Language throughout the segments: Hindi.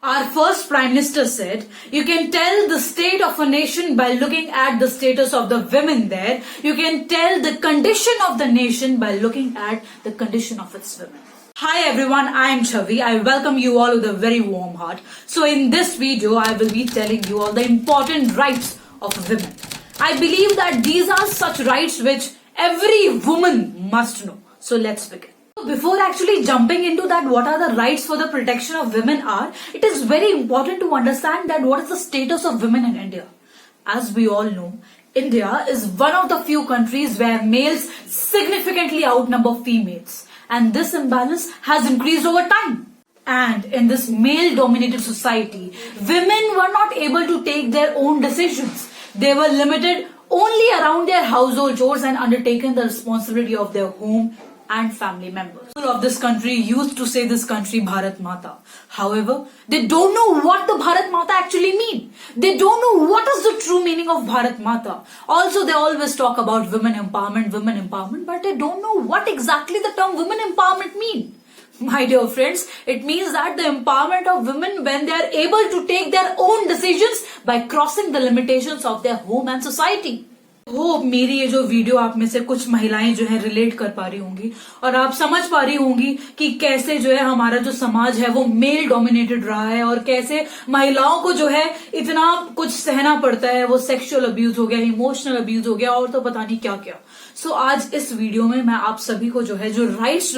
Our first Prime Minister said, you can tell the state of a nation by looking at the status of the women there. You can tell the condition of the nation by looking at the condition of its women. Hi everyone, I am Chavi. I welcome you all with a very warm heart. So in this video, I will be telling you all the important rights of women. I believe that these are such rights which every woman must know. So let's begin. Before actually jumping into that, what are the rights for the protection of women are, it is very important to understand that what is the status of women in India. As we all know, India is one of the few countries where males significantly outnumber females. And this imbalance has increased over time. And in this male-dominated society, women were not able to take their own decisions. They were limited only around their household chores and undertaken the responsibility of their home and family members. People of this country used to say this country Bharat Mata. However, they don't know what the Bharat Mata actually mean. They don't know what is the true meaning of Bharat Mata. Also, they always talk about women empowerment, but they don't know what exactly the term women empowerment mean. My dear friends, it means that the empowerment of women when they are able to take their own decisions by crossing the limitations of their home and society. Hope मेरी ये जो वीडियो आप में से कुछ महिलाएं जो है रिलेट कर पा रही होंगी और आप समझ पा रही होंगी कि कैसे जो है हमारा जो समाज है वो मेल डोमिनेटेड रहा है और कैसे महिलाओं को जो है इतना कुछ सहना पड़ता है। वो सेक्सुअल अब्यूज हो गया, इमोशनल अब्यूज हो गया और तो पता नहीं क्या क्या। सो आज इस वीडियो में मैं आप सभी को जो है जो राइट्स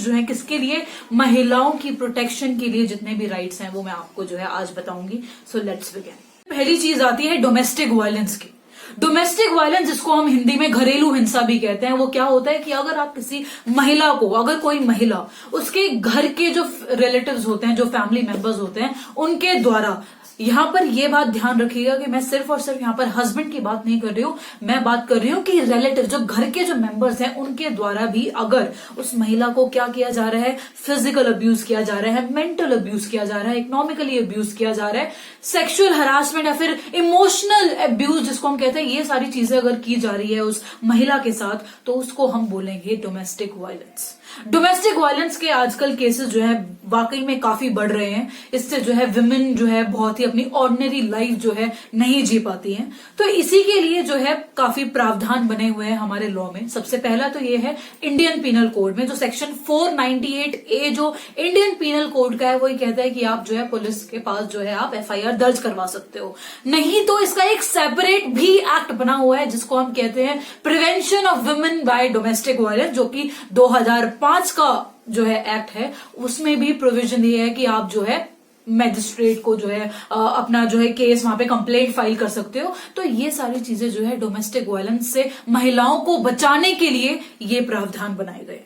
जो है किसके लिए, महिलाओं की प्रोटेक्शन के लिए जितने भी राइट्स हैं वो मैं आपको जो है आज बताऊंगी। So let's begin. पहली चीज आती है डोमेस्टिक वायलेंस की। डोमेस्टिक वायलेंस जिसको हम हिंदी में घरेलू हिंसा भी कहते हैं, वो क्या होता है कि अगर आप किसी महिला को, अगर कोई महिला उसके घर के जो रिलेटिव्स होते हैं, जो फैमिली मेंबर्स होते हैं, उनके द्वारा, यहाँ पर ये बात ध्यान रखिएगा कि मैं सिर्फ और सिर्फ यहाँ पर हस्बैंड की बात नहीं कर रही हूँ, मैं बात कर रही हूँ कि रिलेटिव जो घर के जो मेंबर्स हैं उनके द्वारा भी अगर उस महिला को क्या किया जा रहा है, फिजिकल अब्यूज किया जा रहा है, मेंटल अब्यूज किया जा रहा है, इकोनॉमिकली अब्यूज किया जा रहा है, सेक्सुअल हरासमेंट या फिर इमोशनल अब्यूज जिसको हम कहते हैं, ये सारी चीजें अगर की जा रही है उस महिला के साथ, तो उसको हम बोलेंगे डोमेस्टिक वायलेंस। डोमेस्टिक वायलेंस के आजकल केसेस जो है वाकई में काफी बढ़ रहे हैं। इससे जो है विमेन जो है बहुत ही अपनी ऑर्डिनरी लाइफ जो है नहीं जी पाती हैं। तो इसी के लिए जो है काफी प्रावधान बने हुए हैं हमारे लॉ में। सबसे पहला तो ये है इंडियन पीनल कोड में जो सेक्शन 498A जो इंडियन पीनल कोड का है, वो ये कहता है कि आप जो है पुलिस के पास जो है आप FIR दर्ज करवा सकते हो। नहीं तो इसका एक सेपरेट भी एक्ट बना हुआ है जिसको हम कहते हैं prevention of women bye domestic violence, जो कि 2005 का जो है एक्ट है। उसमें भी प्रोविजन ये है कि आप जो है मैजिस्ट्रेट को जो है अपना जो है केस वहां पे कंप्लेंट फाइल कर सकते हो। तो ये सारी चीजें जो है डोमेस्टिक वायलेंस से महिलाओं को बचाने के लिए ये प्रावधान बनाए गए।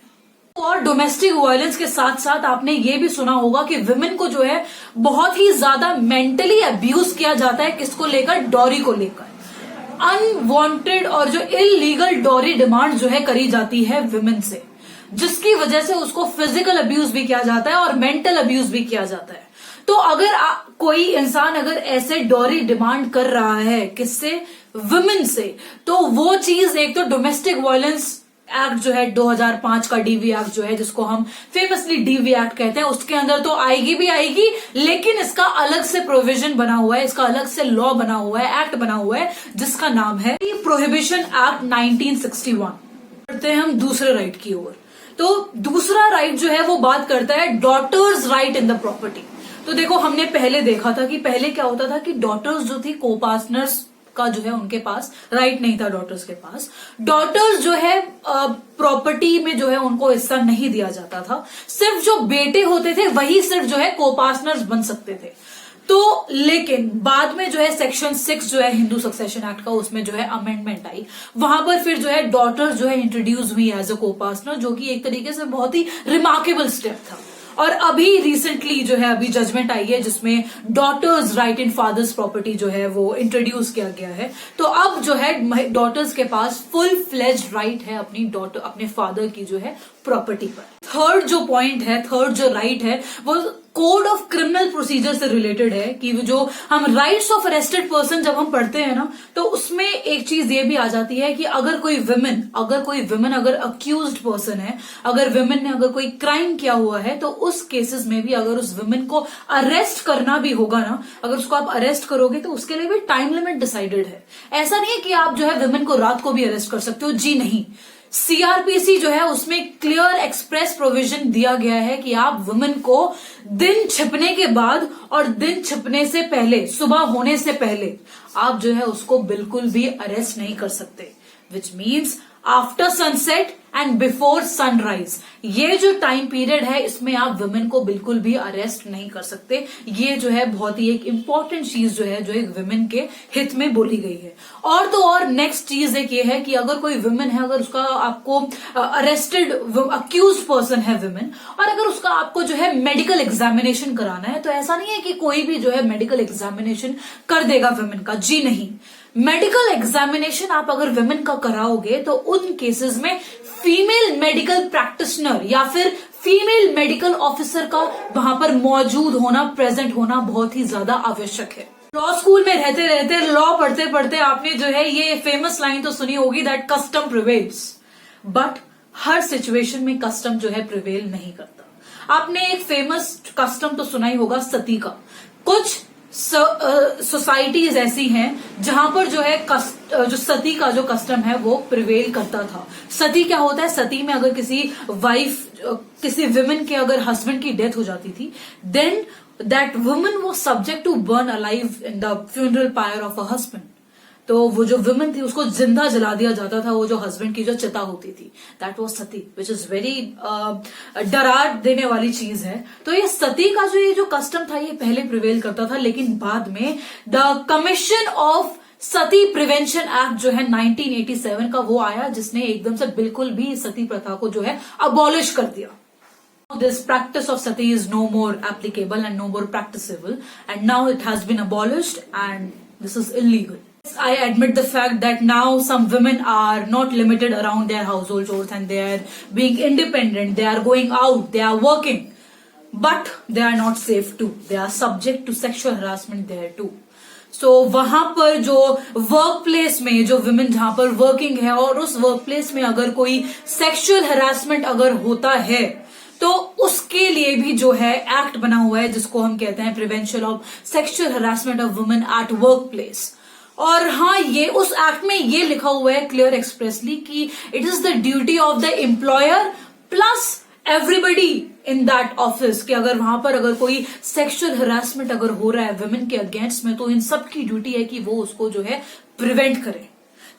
और डोमेस्टिक वायलेंस के साथ साथ आपने ये भी सुना होगा कि विमेन को जो है बहुत ही ज्यादा मेंटली अब्यूज किया जाता है। किसको लेकर? डॉरी को लेकर। अनवांटेड और जो इलीगल डॉरी डिमांड जो है करी जाती है विमेन से, जिसकी वजह से उसको फिजिकल अब्यूज भी किया जाता है और मेंटल अब्यूज भी किया जाता है। तो अगर कोई इंसान अगर ऐसे डॉरी डिमांड कर रहा है किससे? वुमेन से, तो वो चीज एक तो डोमेस्टिक वायलेंस एक्ट जो है 2005 का DV एक्ट जो है, जिसको हम फेमसली DV एक्ट कहते हैं, उसके अंदर तो आएगी भी आएगी, लेकिन इसका अलग से प्रोविजन बना हुआ है, इसका अलग से लॉ बना हुआ है, एक्ट बना हुआ है, जिसका नाम है प्रोहिबिशन एक्ट 1961। करते हैं हम दूसरे राइट की ओर। तो दूसरा राइट जो है वो बात करता है daughters right in the property. तो देखो, हमने पहले देखा था कि पहले क्या होता था कि डॉटर्स जो थी को पार्टनर्स का जो है उनके पास राइट नहीं था। डॉटर्स के पास डॉटर्स जो है प्रॉपर्टी में जो है उनको हिस्सा नहीं दिया जाता था। सिर्फ जो बेटे होते थे वही सिर्फ जो है को पार्टनर्स बन सकते थे। तो लेकिन बाद में जो है सेक्शन 6 जो है हिंदू सक्सेशन एक्ट का, उसमें जो है अमेंडमेंट आई। वहां पर फिर जो है डॉटर्स जो है इंट्रोड्यूस हुई एज अ को पार्टनर, जो कि एक तरीके से बहुत ही रिमार्केबल स्टेप था। और अभी रिसेंटली जो है अभी जजमेंट आई है जिसमें डॉटर्स राइट इन फादर्स प्रॉपर्टी जो है वो इंट्रोड्यूस किया गया है। तो अब जो है डॉटर्स के पास फुल फ्लेज्ड राइट है अपनी अपने फादर की जो है प्रॉपर्टी पर। थर्ड जो पॉइंट है, थर्ड जो राइट है, वो कोड ऑफ क्रिमिनल प्रोसीजर से रिलेटेड है कि जो हम राइट्स ऑफ अरेस्टेड पर्सन जब हम पढ़ते हैं ना, तो उसमें एक चीज ये भी आ जाती है कि अगर कोई विमेन अगर अक्यूज्ड पर्सन है, अगर विमेन ने अगर कोई क्राइम किया हुआ है, तो उस केसेस में भी अगर उस विमेन को अरेस्ट करना भी होगा ना, अगर उसको आप अरेस्ट करोगे तो उसके लिए भी टाइम लिमिट डिसाइडेड है। ऐसा नहीं है कि आप जो है विमेन को रात को भी अरेस्ट कर सकते हो, जी नहीं। सीआरपीसी जो है उसमें क्लियर एक्सप्रेस प्रोविजन दिया गया है कि आप वुमेन को दिन छिपने के बाद और दिन छिपने से पहले, सुबह होने से पहले आप जो है उसको बिल्कुल भी अरेस्ट नहीं कर सकते, which means after sunset and before sunrise. ये जो टाइम पीरियड है इसमें आप वुमेन को बिल्कुल भी अरेस्ट नहीं कर सकते। ये जो है बहुत ही एक इंपॉर्टेंट चीज जो है जो एक वुमेन के हित में बोली गई है। और तो और नेक्स्ट चीज एक ये है कि अगर कोई वुमेन है, अगर उसका आपको अरेस्टेड अक्यूज पर्सन है वुमेन, और अगर उसका आपको जो है मेडिकल एग्जामिनेशन कराना है, तो ऐसा नहीं है कि कोई भी जो है मेडिकल एग्जामिनेशन कर देगा वुमेन का, जी नहीं। मेडिकल एग्जामिनेशन आप अगर वुमेन का कराओगे तो उन केसेस में फीमेल मेडिकल प्रैक्टिशनर या फिर फीमेल मेडिकल ऑफिसर का वहां पर मौजूद होना, प्रेजेंट होना बहुत ही ज्यादा आवश्यक है। लॉ स्कूल में रहते रहते, लॉ पढ़ते पढ़ते आपने जो है ये फेमस लाइन तो सुनी होगी, that custom prevails, but her situation में कस्टम जो है प्रिवेल नहीं करता। आपने एक फेमस कस्टम तो सुना ही होगा, सती का। कुछ सोसाइटीज ऐसी हैं जहां पर जो है जो सती का जो कस्टम है वो प्रिवेल करता था। सती क्या होता है, सती में अगर किसी विमेन के अगर हस्बैंड की डेथ हो जाती थी, then that woman was subject to burn alive in the funeral pyre of a husband. तो वो जो विमेन थी उसको जिंदा जला दिया जाता था, वो जो हस्बैंड की जो चिता होती थी, that was Sati, which is very डरा देने वाली चीज है। तो ये सती का ये जो कस्टम था ये पहले प्रिवेल करता था, लेकिन बाद में the commission of Sati prevention act जो है 1987 का वो आया, जिसने एकदम से बिल्कुल भी सती प्रथा को जो है अबॉलिश कर दिया। This practice of sati is no more applicable and no more practicable, and now it has been abolished and this is illegal. I admit the fact that now some women are not limited around their household chores and they are being independent, they are going out, they are working, but they are not safe too. They are subject to sexual harassment there too. So वहां पर जो वर्क प्लेस में जो विमेन जहां पर वर्किंग है और उस वर्क प्लेस में अगर कोई सेक्सुअल हरासमेंट अगर होता है, तो उसके लिए भी जो है एक्ट बना हुआ है जिसको हम कहते हैं prevention of sexual harassment of women at work place. और हाँ, ये उस एक्ट में ये लिखा हुआ है क्लियर एक्सप्रेसली कि it is the duty of the employer plus everybody in that office, कि अगर वहां पर अगर कोई सेक्सुअल हरासमेंट अगर हो रहा है वुमेन के अगेंस्ट में, तो इन सब की ड्यूटी है कि वो उसको जो है प्रिवेंट करे।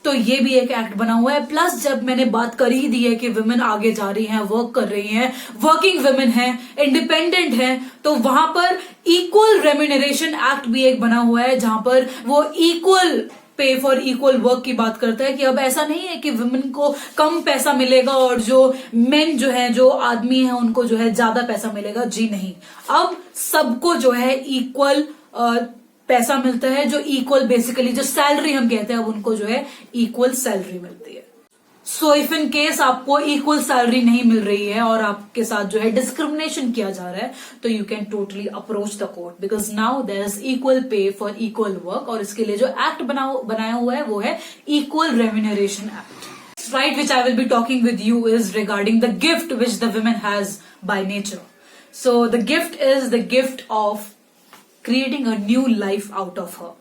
तो ये भी एक एक्ट बना हुआ है। प्लस जब मैंने बात कर ही दी है कि वुमेन आगे जा रही हैं, वर्क कर रही हैं, वर्किंग वुमेन हैं, इंडिपेंडेंट हैं, तो वहां पर इक्वल रेम्यूनरेशन एक्ट भी एक बना हुआ है जहां पर वो equal pay for equal work की बात करता है कि अब ऐसा नहीं है कि वुमेन को कम पैसा मिलेगा और जो मेन जो है, जो आदमी है, उनको जो है ज्यादा पैसा मिलेगा, जी नहीं। अब सबको जो है इक्वल पैसा मिलता है, जो इक्वल बेसिकली जो सैलरी हम कहते हैं, अब उनको जो है इक्वल सैलरी मिलती है। सो इफ इन केस आपको इक्वल सैलरी नहीं मिल रही है और आपके साथ जो है डिस्क्रिमिनेशन किया जा रहा है, तो you can totally approach the court, because now there is equal pay for equal work. और इसके लिए जो एक्ट बनाया हुआ है वो है equal remuneration act, right, which I will be talking with you is regarding the gift which the women has by nature. So the gift is the gift of creating a new life out of her.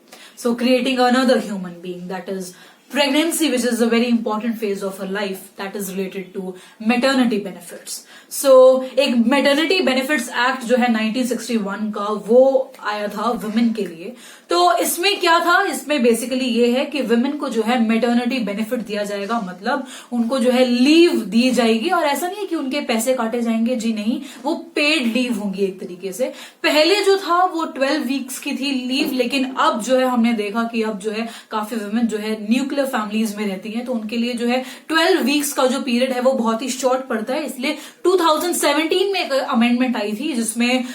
So creating another human being, that is pregnancy, which is a very important phase of her life, that is related to maternity benefits. So एक maternity benefits act जो है 1961 का, वो आया था वुमेन के लिए। तो इसमें क्या था, इसमें बेसिकली ये है कि वुमेन को जो है मैटरनिटी बेनिफिट दिया जाएगा, मतलब उनको जो है लीव दी जाएगी। और ऐसा नहीं है कि उनके पैसे काटे जाएंगे, जी नहीं, वो पेड लीव होंगी एक तरीके से। पहले जो था वो 12 वीक्स की थी लीव, लेकिन अब जो है हमने देखा कि अब जो है काफी वुमेन जो है न्यूक्लियर न्यूक्लियर फैमिलीज में रहती हैं तो उनके लिए जो है 12 वीक्स का जो पीरियड है वो बहुत ही शॉर्ट पड़ता है। इसलिए 2017 में एक अमेंडमेंट आई थी जिसमें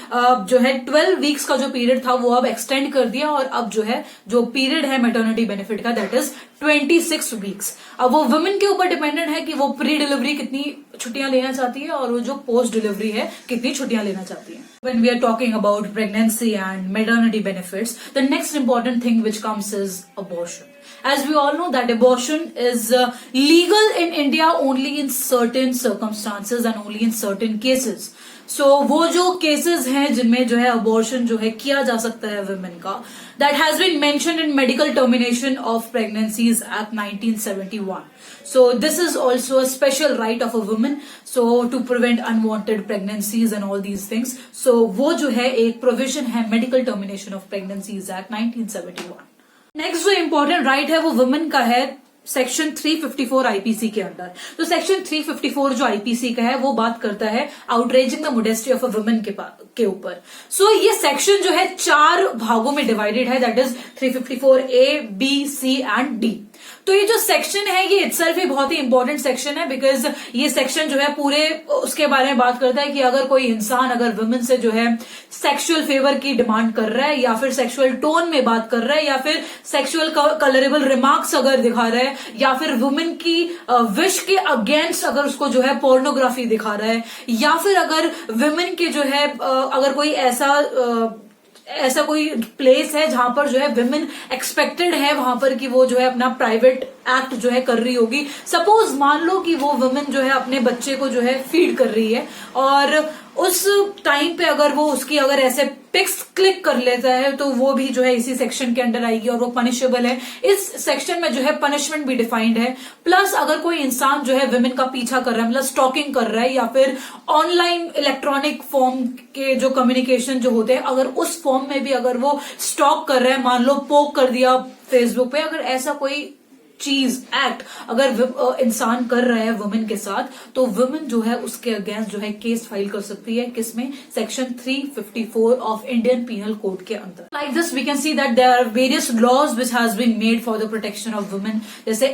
जो है 12 वीक्स का जो पीरियड था वो अब एक्सटेंड कर दिया और अब जो है जो पीरियड है मैटरनिटी बेनिफिट का दैट इज 26 वीक्स। अब वो वुमेन के ऊपर डिपेंडेंट है कि वो प्री डिलीवरी कितनी छुट्टियां लेना चाहती है और वो जो पोस्ट डिलीवरी है कितनी छुट्टियां लेना चाहती है। When we are talking about pregnancy and maternity benefits, the next important thing which comes is abortion. As we all know that abortion is legal in India only in certain circumstances and only in certain cases. So वो जो cases हैं जिनमें जो है abortion जो है किया जा सकता है women का, that has been mentioned in Medical Termination of Pregnancies Act 1971. So this is also a special right of a woman, so to prevent unwanted pregnancies and all these things. So वो जो है एक provision है Medical Termination of Pregnancies Act 1971. Next जो इम्पोर्टेंट राइट है वो वुमेन का है सेक्शन 354 आईपीसी के अंदर। तो सेक्शन 354 जो आईपीसी का है वो बात करता है outraging the modesty of a women के ऊपर। सो ये सेक्शन जो है 4 भागों में डिवाइडेड है, that is 354 A, B, C and D. तो ये जो सेक्शन है ये इटसेल्फ ही बहुत ही इंपॉर्टेंट सेक्शन है बिकॉज ये सेक्शन जो है पूरे उसके बारे में बात करता है कि अगर कोई इंसान अगर वुमेन से जो है सेक्सुअल फेवर की डिमांड कर रहा है या फिर सेक्सुअल टोन में बात कर रहा है या फिर सेक्सुअल कलरेबल रिमार्क्स अगर दिखा रहा है या फिर वुमेन की विश के अगेंस्ट अगर उसको जो है पोर्नोग्राफी दिखा रहा है या फिर अगर वुमेन के जो है अगर कोई ऐसा कोई प्लेस है जहां पर जो है विमेन एक्सपेक्टेड है वहां पर कि वो जो है अपना प्राइवेट एक्ट जो है कर रही होगी। सपोज मान लो कि वो वुमेन जो है अपने बच्चे को जो है फीड कर रही है और उस टाइम पे अगर वो उसकी अगर ऐसे पिक्स क्लिक कर लेता है तो वो भी जो है इसी सेक्शन के अंडर आएगी और वो पनिशेबल है। इस सेक्शन में जो है पनिशमेंट भी डिफाइंड है। प्लस अगर कोई इंसान जो है विमेन का पीछा कर रहा है मतलब स्टॉकिंग कर रहा है या फिर ऑनलाइन इलेक्ट्रॉनिक फॉर्म के जो कम्युनिकेशन जो होते हैं अगर उस फॉर्म में भी अगर वो स्टॉक कर रहा है, मान लो पोक कर दिया फेसबुक पे, अगर ऐसा कोई चीज एक्ट अगर इंसान कर रहा है वुमेन के साथ तो वुमेन जो है उसके अगेंस्ट जो है केस फाइल कर सकती है। किसमें? Section 354 of Indian penal code के अंदर। Like this we can see that there are various laws which has been made for the protection of women. जैसे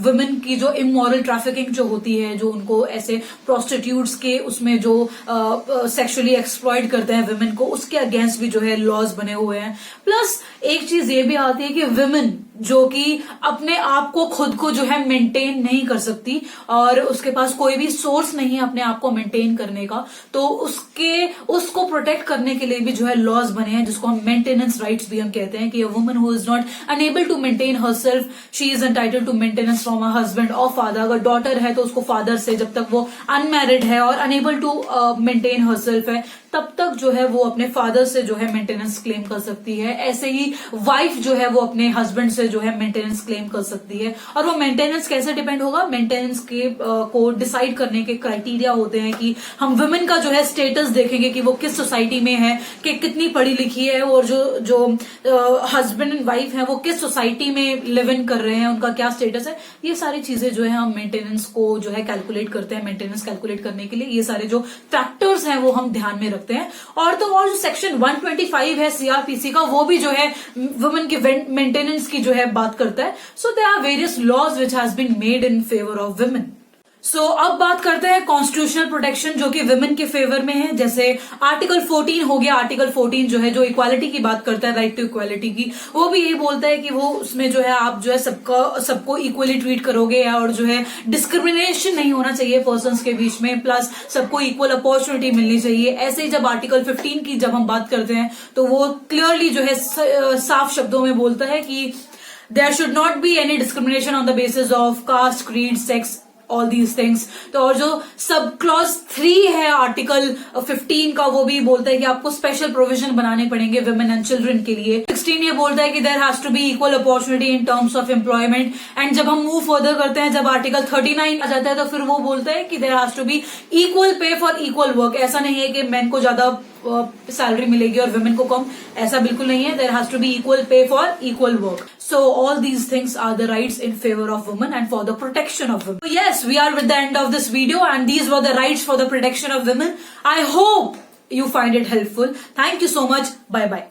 वुमेन की जो इमोरल ट्रैफिकिंग जो होती है, जो उनको ऐसे प्रोस्टिट्यूट्स के उसमें जो सेक्सुअली एक्सप्लॉइट करते हैं वुमेन को, उसके अगेंस्ट भी जो है लॉज बने हुए हैं। प्लस एक चीज ये भी आती है कि वुमेन जो कि अपने आप को खुद को जो है मेंटेन नहीं कर सकती और उसके पास कोई भी सोर्स नहीं है अपने आप को मेंटेन करने का, तो उसको प्रोटेक्ट करने के लिए भी जो है लॉज बने हैं जिसको हम मेंटेनेंस राइट्स भी हम कहते हैं कि a woman who is not unable to maintain herself she is entitled to maintenance from a husband और फादर। अगर डॉटर है तो उसको फादर से, जब तक वो अनमैरिड है और अनेबल टू मेंटेन हरसेल्फ है तब तक जो है वो अपने फादर से जो है मेंटेनेंस क्लेम कर सकती है। ऐसे ही वाइफ जो है वो अपने हस्बैंड से जो है मेंटेनेंस क्लेम कर सकती है। और वो मेंटेनेंस कैसे डिपेंड होगा? मेंटेनेंस के को डिसाइड करने के क्राइटेरिया होते हैं कि हम वुमेन का जो है स्टेटस देखेंगे कि वो किस सोसाइटी में है, कि कितनी पढ़ी लिखी है और जो हस्बैंड एंड वाइफ है वो किस सोसाइटी में लिव इन कर रहे हैं, उनका क्या स्टेटस है। ये सारी चीजें जो है हम मेंटेनेंस को जो है कैलकुलेट करते हैं। मेंटेनेंस कैलकुलेट करने के लिए ये सारे जो फैक्टर्स हैं वो हम ध्यान में रखते हैं। और तो और जो सेक्शन 125 है सीआरपीसी का वो भी जो है वुमेन के मेंटेनेंस की जो है बात करता है। So there are various laws which has been made in favour of women. So अब बात करते हैं कॉन्स्टिट्यूशनल प्रोटेक्शन जो कि वुमेन के फेवर में है। जैसे आर्टिकल 14 हो गया। आर्टिकल 14 जो है जो इक्वालिटी की बात करता है, राइट टू इक्वालिटी की, वो भी यही बोलता है कि वो उसमें जो है आप जो है सबको इक्वली ट्रीट करोगे और जो है डिस्क्रिमिनेशन नहीं होना चाहिए पर्सन्स के बीच में, प्लस सबको इक्वल अपॉर्चुनिटी मिलनी चाहिए। ऐसे ही जब आर्टिकल 15 की जब हम बात करते हैं तो वो क्लियरली जो है साफ शब्दों में बोलता है कि there should not be any discrimination on the basis of caste, creed, sex, all these things. तो और जो सब क्लॉज 3 है आर्टिकल 15 का वो भी बोलता है कि आपको स्पेशल प्रोविजन बनाने पड़ेंगे वुमेन एंड चिल्ड्रन के लिए। 16 ये बोलता है कि there has to be equal opportunity in terms of employment. And जब हम मूव फर्दर करते हैं, जब आर्टिकल 39 आ जाता है तो फिर वो बोलता है कि there has to be equal pay for equal work. ऐसा नहीं है कि मेन को ज्यादा सैलरी मिलेगी और वुमेन को कम, ऐसा बिल्कुल नहीं है। There has to be equal pay for equal work. So all these things are the rights in favor of women and for the protection of women. So yes, we are with the end of this video and these were the rights for the protection of women. I hope you find it helpful. Thank you so much. Bye bye.